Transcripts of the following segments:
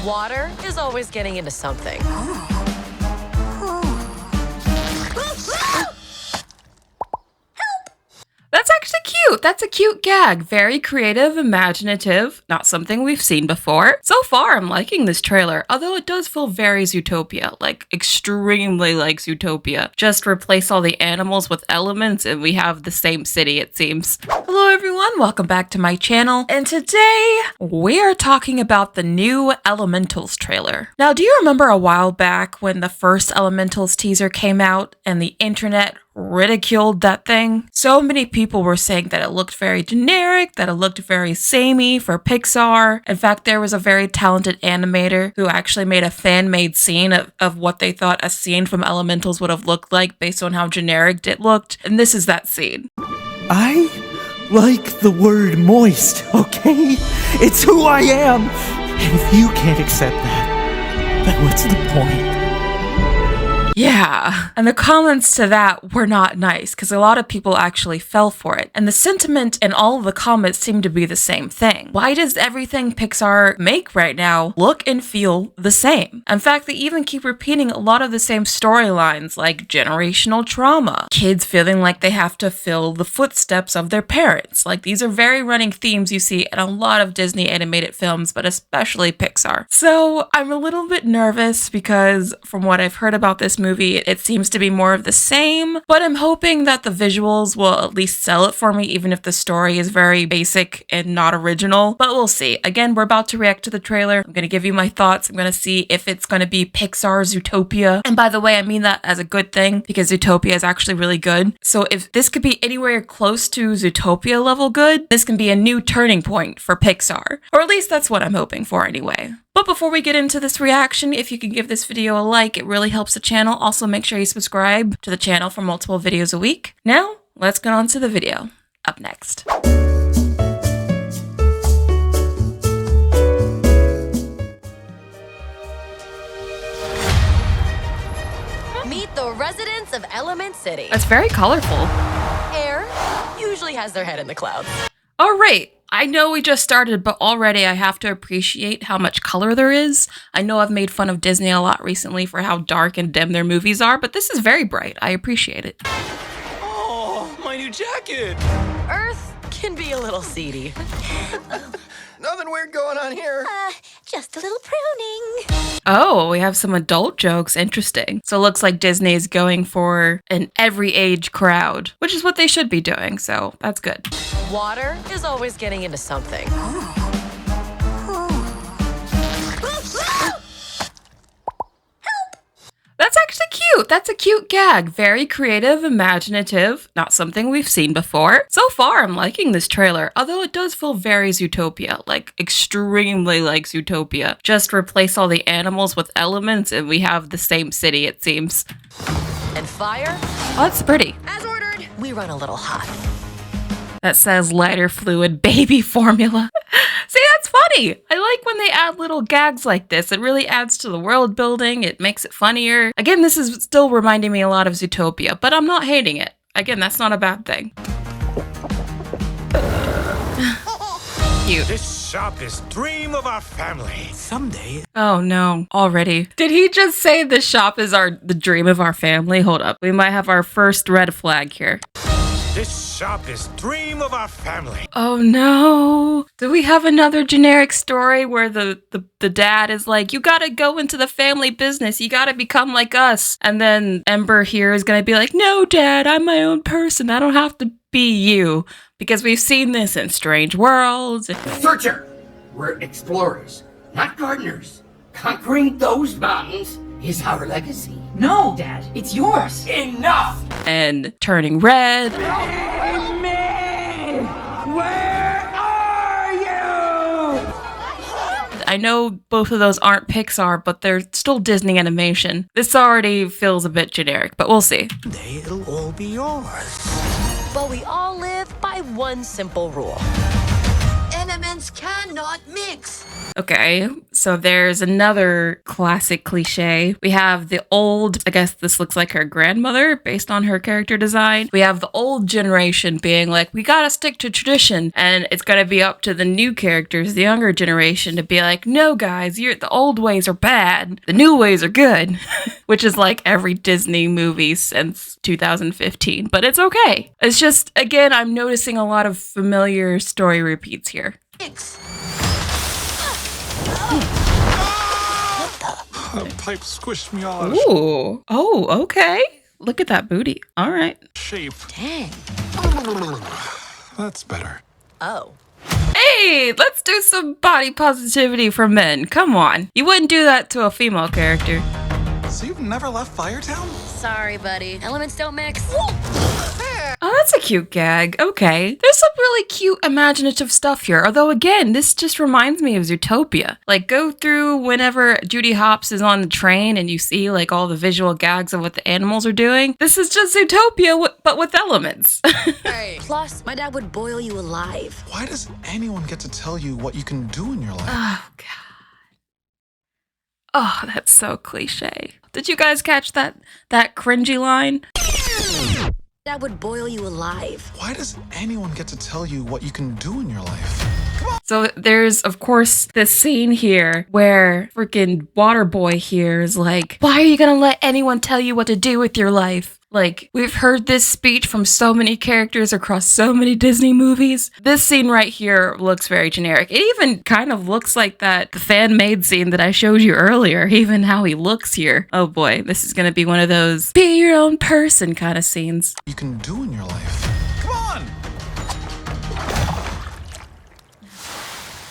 Water is always getting into something. That's actually cute. That's a cute gag. Very creative, imaginative, not something we've seen before. So far, I'm liking this trailer, although it does feel very Zootopia, like extremely like Zootopia. Just replace all the animals with elements and we have the same city, it seems. Hello everyone, welcome back to my channel, and today we are talking about the new Elementals trailer. Now, do you remember a while back when the first Elementals teaser came out and the internet ridiculed that thing? So many people were saying that it looked very generic, that it looked very samey for Pixar. In fact, there was a very talented animator who actually made a fan-made scene of what they thought a scene from Elementals would have looked like based on how generic it looked. And this is that scene. I like the word moist, okay? It's who I am. And if you can't accept that, then what's the point? Yeah, and the comments to that were not nice because a lot of people actually fell for it. And the sentiment in all of the comments seemed to be the same thing. Why does everything Pixar make right now look and feel the same? In fact, they even keep repeating a lot of the same storylines like generational trauma, kids feeling like they have to fill the footsteps of their parents. Like these are very running themes you see in a lot of Disney animated films, but especially Pixar. So I'm a little bit nervous because from what I've heard about this movie, it seems to be more of the same, but I'm hoping that the visuals will at least sell it for me, even if the story is very basic and not original, but we'll see. Again, we're about to react to the trailer. I'm going to give you my thoughts. I'm going to see if it's going to be Pixar Zootopia. And by the way, I mean that as a good thing because Zootopia is actually really good. So if this could be anywhere close to Zootopia level good, this can be a new turning point for Pixar. Or at least that's what I'm hoping for anyway. But before we get into this reaction, if you can give this video a like, it really helps the channel. Also, make sure you subscribe to the channel for multiple videos a week. Now, let's get on to the video. Up next. Meet the residents of Element City. That's very colorful. Air usually has their head in the clouds. All right. I know we just started, but already I have to appreciate how much color there is. I know I've made fun of Disney a lot recently for how dark and dim their movies are, but this is very bright. I appreciate it. Oh, my new jacket! Earth can be a little seedy. Nothing weird going on here. Just a little pruning. Oh, we have some adult jokes. Interesting. So it looks like Disney is going for an every age crowd, which is what they should be doing, so that's good. Water is always getting into something. That's actually cute. That's a cute gag. Very creative, imaginative, not something we've seen before. So far, I'm liking this trailer, although it does feel very Zootopia, like extremely like Zootopia. Just replace all the animals with elements and we have the same city, it seems. And fire? Oh, that's pretty. As ordered, we run a little hot. That says lighter fluid baby formula. See, that's funny. I like when they add little gags like this. It really adds to the world building. It makes it funnier. Again, this is still reminding me a lot of Zootopia, but I'm not hating it. Again, that's not a bad thing. Cute. This shop is dream of our family. Someday. Oh no, already. Did he just say the shop is the dream of our family? Hold up. We might have our first red flag here. This shop is dream of our family. Oh no. Do we have another generic story where the dad is like, you gotta go into the family business. You gotta become like us. And then Ember here is gonna be like, no, Dad, I'm my own person. I don't have to be you. Because we've seen this in Strange Worlds. Searcher! We're explorers, not gardeners. Conquering those mountains is our legacy. No, Dad, it's yours. Enough! And Turning Red. Help me! Where are you? I know both of those aren't Pixar, but they're still Disney animation. This already feels a bit generic, but we'll see. Someday it'll all be yours. But we all live by one simple rule. And elements cannot mix. Okay, so there's another classic cliche. We have the old, I guess this looks like her grandmother based on her character design. We have the old generation being like, we gotta stick to tradition. And it's gonna be up to the new characters, the younger generation, to be like, no guys, the old ways are bad. The new ways are good. Which is like every Disney movie since 2015. But it's okay. It's just, again, I'm noticing a lot of familiar story repeats here. Mix. The pipe squished me all out of Ooh. Oh, okay. Look at that booty. All right. shape. Dang. That's better. Oh. Hey, let's do some body positivity for men. Come on. You wouldn't do that to a female character. So you've never left Firetown? Sorry, buddy. Elements don't mix. Oh, that's a cute gag. Okay. There's some really cute imaginative stuff here. Although, again, this just reminds me of Zootopia. Like, go through whenever Judy Hopps is on the train and you see, like, all the visual gags of what the animals are doing. This is just Zootopia, but with elements. Hey. Plus, my dad would boil you alive. Why does anyone get to tell you what you can do in your life? Oh, God. Oh, that's so cliche. Did you guys catch that cringy line? Dad would boil you alive. Why does anyone get to tell you what you can do in your life? So there's, of course, this scene here where freaking Waterboy here is like, why are you gonna let anyone tell you what to do with your life? Like, we've heard this speech from so many characters across so many Disney movies. This scene right here looks very generic. It even kind of looks like the fan-made scene that I showed you earlier, even how he looks here. Oh boy, this is gonna be one of those be your own person kind of scenes. You can do in your life. Come on!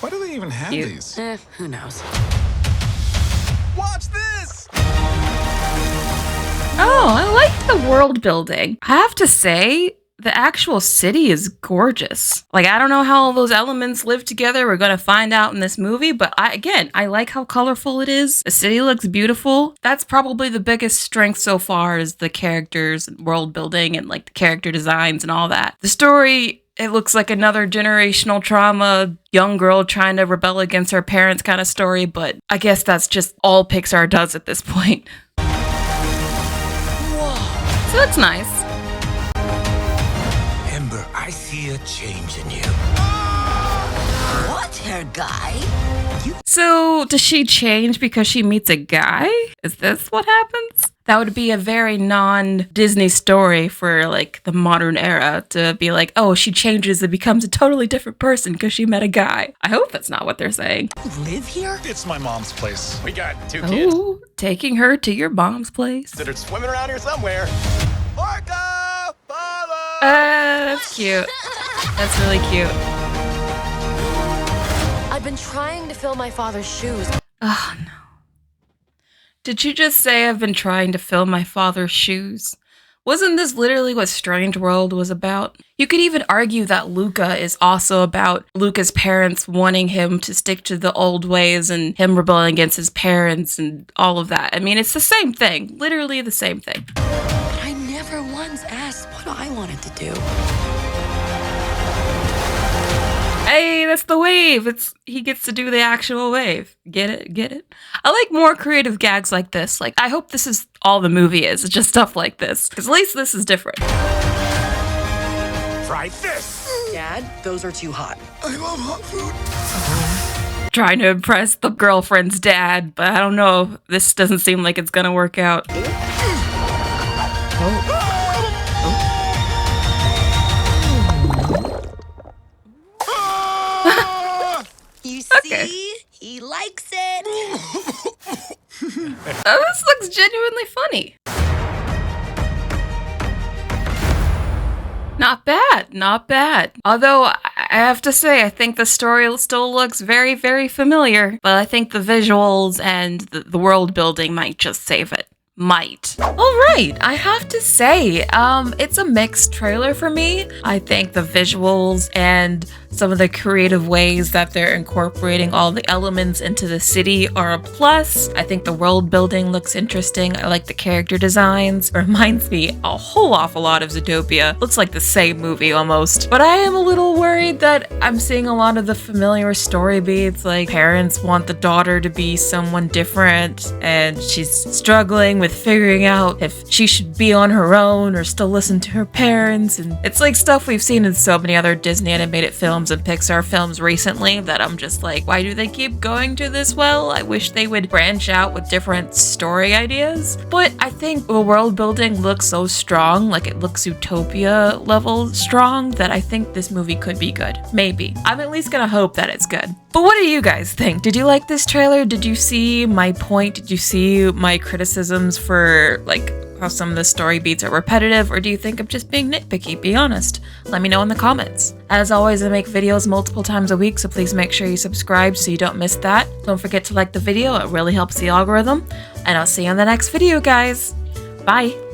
Why do they even have Cute. these? Who knows? Watch this! Oh, I like the world building. I have to say, the actual city is gorgeous. Like, I don't know how all those elements live together. We're going to find out in this movie. But I like how colorful it is. The city looks beautiful. That's probably the biggest strength so far is the characters and world building and like the character designs and all that. The story, it looks like another generational trauma, young girl trying to rebel against her parents kind of story. But I guess that's just all Pixar does at this point. So that's nice. Ember, I see a change in you. What, hair guy? So does she change because she meets a guy? Is this what happens? That would be a very non-Disney story for like the modern era to be like, oh, she changes and becomes a totally different person because she met a guy. I hope that's not what they're saying. Live here? It's my mom's place. We got 2 kids Oh, taking her to your mom's place. that are swimming around here somewhere. Orca! Follow! That's cute. That's really cute. I've been trying to fill my father's shoes. Oh, no. Did you just say I've been trying to fill my father's shoes? Wasn't this literally what Strange World was about? You could even argue that Luca is also about Luca's parents wanting him to stick to the old ways and him rebelling against his parents and all of that. I mean, it's the same thing. Literally the same thing. I never once asked what I wanted to do. Hey, that's the wave. He gets to do the actual wave. Get it? Get it? I like more creative gags like this. Like, I hope this is all the movie is. It's just stuff like this. Because at least this is different. Try this! Dad, those are too hot. I love hot food. Trying to impress the girlfriend's dad, but I don't know. This doesn't seem like it's gonna work out. You see? Okay. He likes it. Oh, this looks genuinely funny. Not bad, not bad. Although, I have to say, I think the story still looks very, very familiar. But I think the visuals and the world building might just save it. might. Alright, I have to say, it's a mixed trailer for me. I think the visuals and some of the creative ways that they're incorporating all the elements into the city are a plus. I think the world building looks interesting. I like the character designs. It reminds me a whole awful lot of Zootopia. Looks like the same movie almost. But I am a little worried that I'm seeing a lot of the familiar story beats, like parents want the daughter to be someone different and she's struggling with figuring out if she should be on her own or still listen to her parents. And it's like stuff we've seen in so many other Disney animated films and Pixar films recently that I'm just like, why do they keep going to this well? I wish they would branch out with different story ideas. But I think the world building looks so strong, like it looks Zootopia level strong, that I think this movie could be good. Maybe. I'm at least gonna hope that it's good. But what do you guys think? Did you like this trailer? Did you see my point? Did you see my criticisms for like how some of the story beats are repetitive, or do you think I'm just being nitpicky? Be honest. Let me know in the comments. As always, I make videos multiple times a week, so please make sure you subscribe so you don't miss that. Don't forget to like the video, it really helps the algorithm. And I'll see you in the next video, guys. Bye!